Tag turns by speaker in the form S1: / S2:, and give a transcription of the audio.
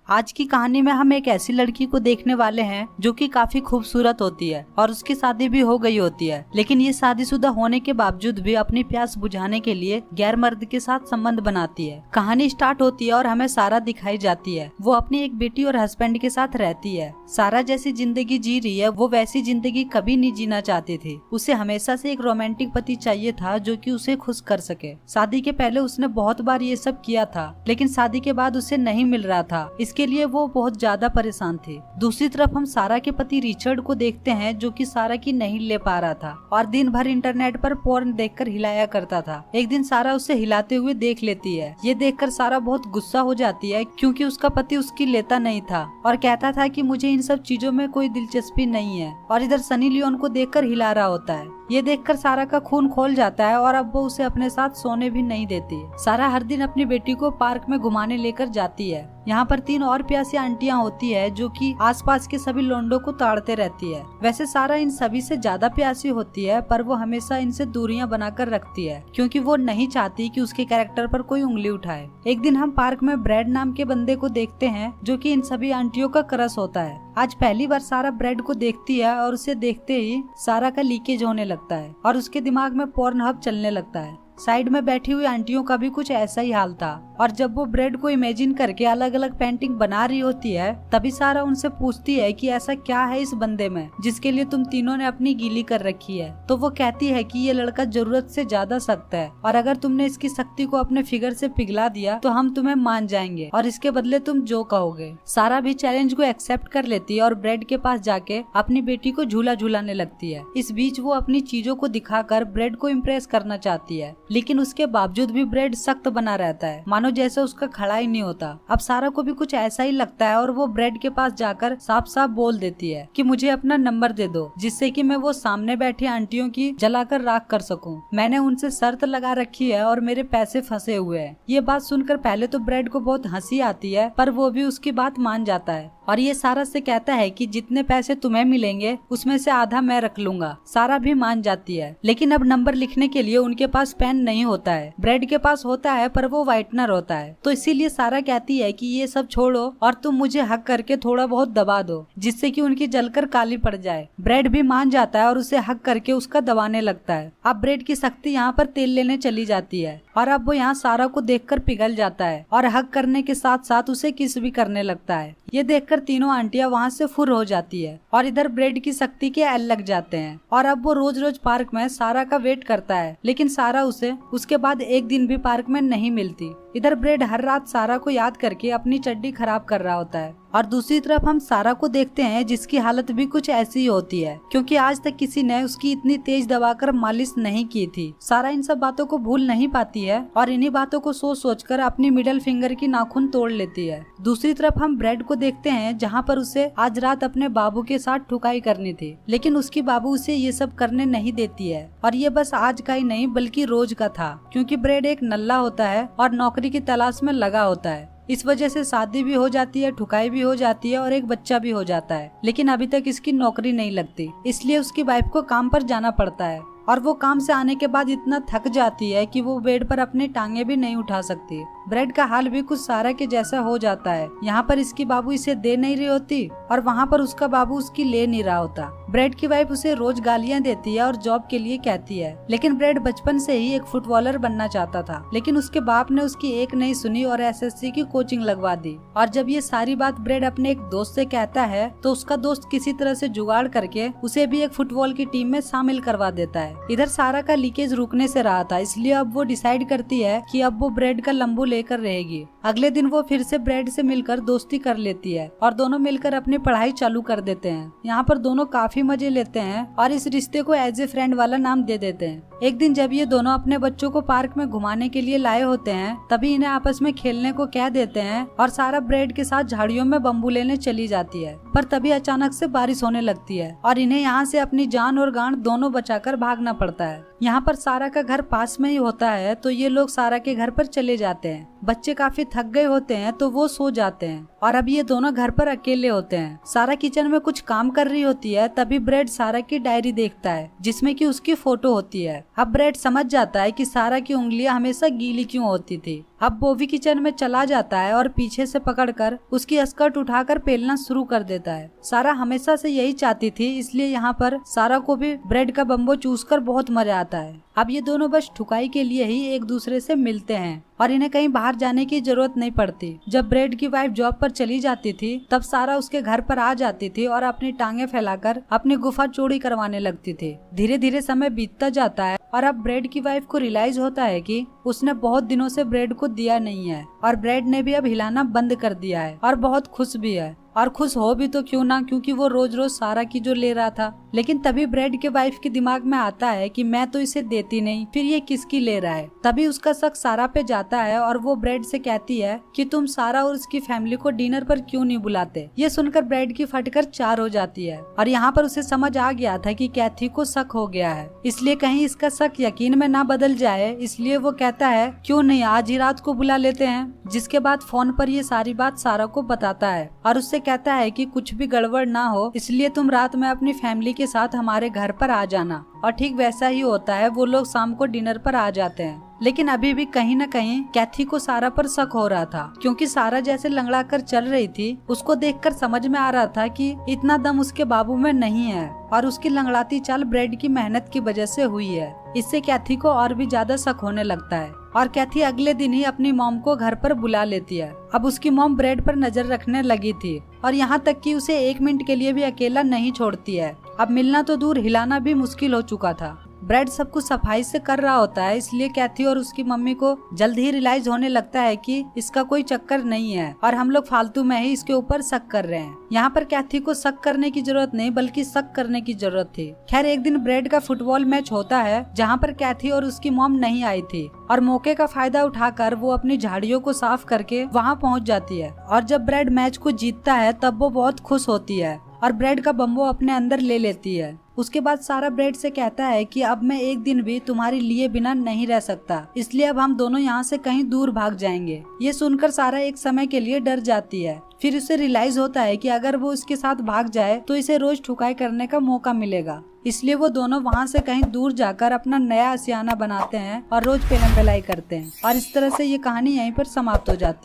S1: आज की कहानी में हम एक ऐसी लड़की को देखने वाले हैं जो कि काफी खूबसूरत होती है और उसकी शादी भी हो गई होती है, लेकिन ये शादीशुदा होने के बावजूद भी अपनी प्यास बुझाने के लिए गैर मर्द के साथ संबंध बनाती है। कहानी स्टार्ट होती है और हमें सारा दिखाई जाती है। वो अपनी एक बेटी और हस्बैंड के साथ रहती है। सारा जैसी जिंदगी जी रही है वो वैसी जिंदगी कभी नहीं जीना चाहती थी। उसे हमेशा से एक रोमांटिक पति चाहिए था जो कि उसे खुश कर सके। शादी के पहले उसने बहुत बार ये सब किया था, लेकिन शादी के बाद उसे नहीं मिल रहा था। इसके लिए वो बहुत ज्यादा परेशान थी। दूसरी तरफ हम सारा के पति रिचर्ड को देखते हैं जो कि सारा की नहीं ले पा रहा था और दिन भर इंटरनेट पर पोर्न देखकर हिलाया करता था। एक दिन सारा उसे हिलाते हुए देख लेती है। ये देखकर सारा बहुत गुस्सा हो जाती है क्योंकि उसका पति उसकी लेता नहीं था और कहता था कि मुझे इन सब चीजों में कोई दिलचस्पी नहीं है। और इधर सनी लियोन को देखकर हिला रहा होता है। ये देखकर सारा का खून खोल जाता है और अब वो उसे अपने साथ सोने भी नहीं देती। सारा हर दिन अपनी बेटी को पार्क में घुमाने लेकर जाती है। यहाँ पर 3 और प्यासी आंटियां होती है जो कि आसपास के सभी लोंडों को ताड़ते रहती है। वैसे सारा इन सभी से ज्यादा प्यासी होती है, पर वो हमेशा इनसे दूरियां बनाकर रखती है क्योंकि वो नहीं चाहती कि उसके कैरेक्टर पर कोई उंगली उठाए। एक दिन हम पार्क में ब्रेड नाम के बंदे को देखते हैं जो कि इन सभी आंटियों का क्रश होता है। आज पहली बार सारा ब्रेड को देखती है और उसे देखते ही सारा का लीकेज होने लगता है और उसके दिमाग में पोर्न हब चलने लगता है। साइड में बैठी हुई आंटियों का भी कुछ ऐसा ही हाल था और जब वो ब्रेड को इमेजिन करके अलग अलग पेंटिंग बना रही होती है तभी सारा उनसे पूछती है कि ऐसा क्या है इस बंदे में जिसके लिए तुम तीनों ने अपनी गीली कर रखी है। तो वो कहती है कि ये लड़का जरूरत से ज्यादा सख्त है और अगर तुमने इसकी शक्ति को अपने फिगर से पिघला दिया तो हम तुम्हें मान जाएंगे और इसके बदले तुम जो कहोगे। सारा भी चैलेंज को एक्सेप्ट कर लेती है और ब्रेड के पास जाके अपनी बेटी को झूला झूलाने लगती है। इस बीच वो अपनी चीजों को दिखाकर ब्रेड को इम्प्रेस करना चाहती है, लेकिन उसके बावजूद भी ब्रेड सख्त बना रहता है, मानो जैसे उसका खड़ा ही नहीं होता। अब सारा को भी कुछ ऐसा ही लगता है और वो ब्रेड के पास जाकर साफ साफ बोल देती है कि मुझे अपना नंबर दे दो जिससे कि मैं वो सामने बैठी आंटियों की जलाकर राख कर सकूं। मैंने उनसे शर्त लगा रखी है और मेरे पैसे फंसे हुए हैं। ये बात सुनकर पहले तो ब्रेड को बहुत हंसी आती है, पर वो भी उसकी बात मान जाता है और ये सारा से कहता है कि जितने पैसे तुम्हें मिलेंगे उसमें से आधा मैं रख लूंगा। सारा भी मान जाती है, लेकिन अब नंबर लिखने के लिए उनके पास पेन नहीं होता है। ब्रेड के पास होता है पर वो व्हाइटनर होता है, तो इसीलिए सारा कहती है कि ये सब छोड़ो और तुम मुझे हक करके थोड़ा बहुत दबा दो जिससे कि उनकी जलकर काली पड़ जाए। ब्रेड भी मान जाता है और उसे हक करके उसका दबाने लगता है। अब ब्रेड की शक्ति यहाँ पर तेल लेने चली जाती है और अब वो यहाँ सारा को देखकर पिघल जाता है और हक करने के साथ साथ उसे किस भी करने लगता है। ये देखकर तीनों आंटियां वहाँ से फुर हो जाती है और इधर ब्रेड की शक्ति के एल लग जाते हैं और अब वो रोज रोज पार्क में सारा का वेट करता है, लेकिन सारा उसे उसके बाद एक दिन भी पार्क में नहीं मिलती। इधर ब्रेड हर रात सारा को याद करके अपनी चड्डी खराब कर रहा होता है और दूसरी तरफ हम सारा को देखते हैं जिसकी हालत भी कुछ ऐसी ही होती है क्योंकि आज तक किसी ने उसकी इतनी तेज दबाकर मालिश नहीं की थी। सारा इन सब बातों को भूल नहीं पाती है और इन्हीं बातों को सोच सोच कर अपनी मिडल फिंगर की नाखून तोड़ लेती है। दूसरी तरफ हम ब्रेड को देखते हैं जहाँ पर उसे आज रात अपने बाबू के साथ ठुकाई करनी थी, लेकिन उसकी बाबू उसे ये सब करने नहीं देती है और ये बस आज का ही नहीं बल्कि रोज का था क्योंकि ब्रेड एक नल्ला होता है और नौकरी की तलाश में लगा होता है। इस वजह से शादी भी हो जाती है, ठुकाई भी हो जाती है और एक बच्चा भी हो जाता है, लेकिन अभी तक इसकी नौकरी नहीं लगती। इसलिए उसकी वाइफ को काम पर जाना पड़ता है और वो काम से आने के बाद इतना थक जाती है कि वो बेड पर अपनी टांगे भी नहीं उठा सकती। ब्रेड का हाल भी कुछ सारा के जैसा हो जाता है। यहाँ पर इसकी बाबू इसे दे नहीं रही होती और वहाँ पर उसका बाबू उसकी ले नहीं रहा होता। ब्रेड की वाइफ उसे रोज गालियाँ देती है और जॉब के लिए कहती है, लेकिन ब्रेड बचपन से ही एक फुटबॉलर बनना चाहता था, लेकिन उसके बाप ने उसकी एक नहीं सुनी और एसएससी की कोचिंग लगवा दी। और जब ये सारी बात ब्रेड अपने एक दोस्त से कहता है तो उसका दोस्त किसी तरह से जुगाड़ करके उसे भी एक फुटबॉल की टीम में शामिल करवा देता है। इधर सारा का लीकेज रुकने से रहा था, इसलिए अब वो डिसाइड करती है कि अब वो ब्रेड का लंबू लेकर रहेगी। अगले दिन वो फिर से ब्रेड से मिलकर दोस्ती कर लेती है और दोनों मिलकर अपनी पढ़ाई चालू कर देते हैं। यहाँ पर दोनों काफी मजे लेते हैं और इस रिश्ते को एज ए फ्रेंड वाला नाम दे देते हैं। एक दिन जब ये दोनों अपने बच्चों को पार्क में घुमाने के लिए लाए होते हैं तभी इन्हें आपस में खेलने को कह देते हैं और सारा ब्रेड के साथ झाड़ियों में बम्बू लेने चली जाती है। पर तभी अचानक से बारिश होने लगती है और इन्हें यहाँ से अपनी जान और गांड दोनों बचाकर भागना पड़ता है। यहाँ पर सारा का घर पास में ही होता है तो ये लोग सारा के घर पर चले जाते हैं। बच्चे काफी थक गए होते हैं तो वो सो जाते हैं और अब ये दोनों घर पर अकेले होते हैं। सारा किचन में कुछ काम कर रही होती है तभी ब्रेड सारा की डायरी देखता है जिसमें कि उसकी फोटो होती है अब ब्रेड समझ जाता है कि सारा की उंगलियां हमेशा गीली क्यों होती थी। अब वो भी किचन में चला जाता है और पीछे से पकड़कर उसकी स्कर्ट उठाकर पेलना शुरू कर देता है। सारा हमेशा से यही चाहती थी, इसलिए यहाँ पर सारा को भी ब्रेड का बम्बो चूसकर बहुत मजा आता है। अब ये दोनों बस ठुकाई के लिए ही एक दूसरे से मिलते हैं और इन्हें कहीं बाहर जाने की जरूरत नहीं पड़ती। जब ब्रेड की वाइफ जॉब पर चली जाती थी तब सारा उसके घर पर आ जाती थी और अपनी टांगे फैलाकर अपनी गुफा चौड़ी करवाने लगती थी। धीरे धीरे समय बीतता जाता है और अब ब्रेड की वाइफ को रियलाइज होता है कि उसने बहुत दिनों से ब्रेड को दिया नहीं है और ब्रेड ने भी अब हिलाना बंद कर दिया है और बहुत खुश भी है। और खुश हो भी तो क्यों ना, क्योंकि वो रोज रोज सारा की जो ले रहा था। लेकिन तभी ब्रेड के वाइफ के दिमाग में आता है कि मैं तो इसे देती नहीं, फिर ये किसकी ले रहा है। तभी उसका शक सारा पे जाता है और वो ब्रेड से कहती है कि तुम सारा और उसकी फैमिली को डिनर पर क्यों नहीं बुलाते। ये सुनकर ब्रेड की फटकर 4 हो जाती है और यहाँ पर उसे समझ आ गया था कि कैथी को शक हो गया है, इसलिए कहीं इसका शक यकीन में ना बदल जाए, इसलिए वो कहता है क्यों नहीं आज ही रात को बुला लेते हैं। जिसके बाद फोन पर ये सारी बात सारा को बताता है और उससे कहता है कि कुछ भी गड़बड़ ना हो, इसलिए तुम रात में अपनी फैमिली के साथ हमारे घर पर आ जाना। और ठीक वैसा ही होता है, वो लोग शाम को डिनर पर आ जाते हैं। लेकिन अभी भी कहीं न कहीं कैथी को सारा पर शक हो रहा था, क्योंकि सारा जैसे लंगड़ा कर चल रही थी उसको देखकर समझ में आ रहा था कि इतना दम उसके बाबू में नहीं है और उसकी लंगड़ाती चाल ब्रेड की मेहनत की वजह से हुई है। इससे कैथी को और भी ज्यादा शक होने लगता है और कैथी अगले दिन ही अपनी मॉम को घर पर बुला लेती है। अब उसकी मॉम ब्रेड पर नजर रखने लगी थी और यहाँ तक कि उसे 1 मिनट के लिए भी अकेला नहीं छोड़ती है। अब मिलना तो दूर, हिलाना भी मुश्किल हो चुका था। ब्रेड सब कुछ सफाई से कर रहा होता है, इसलिए कैथी और उसकी मम्मी को जल्द ही रियलाइज होने लगता है कि इसका कोई चक्कर नहीं है और हम लोग फालतू में ही इसके ऊपर शक कर रहे हैं। यहाँ पर कैथी को शक करने की जरूरत नहीं बल्कि शक करने की जरूरत थी। खैर एक दिन ब्रेड का फुटबॉल मैच होता है जहाँ पर कैथी और उसकी मॉम नहीं आई थी और मौके का फायदा उठाकर वो अपनी झाड़ियों को साफ करके वहाँ पहुँच जाती है। और जब ब्रेड मैच को जीतता है तब वो बहुत खुश होती है और ब्रेड का बम्बो अपने अंदर ले लेती है। उसके बाद सारा ब्रेड से कहता है कि अब मैं एक दिन भी तुम्हारे लिए बिना नहीं रह सकता, इसलिए अब हम दोनों यहाँ से कहीं दूर भाग जाएंगे। ये सुनकर सारा एक समय के लिए डर जाती है। फिर उसे रियलाइज होता है कि अगर वो उसके साथ भाग जाए तो इसे रोज ठुकाई करने का मौका मिलेगा, इसलिए वो दोनों वहाँ से कहीं दूर जाकर अपना नया आशियाना बनाते हैं और रोज पेलम पेलाई करते हैं। और इस तरह से ये कहानी यहीं पर समाप्त हो जाती है।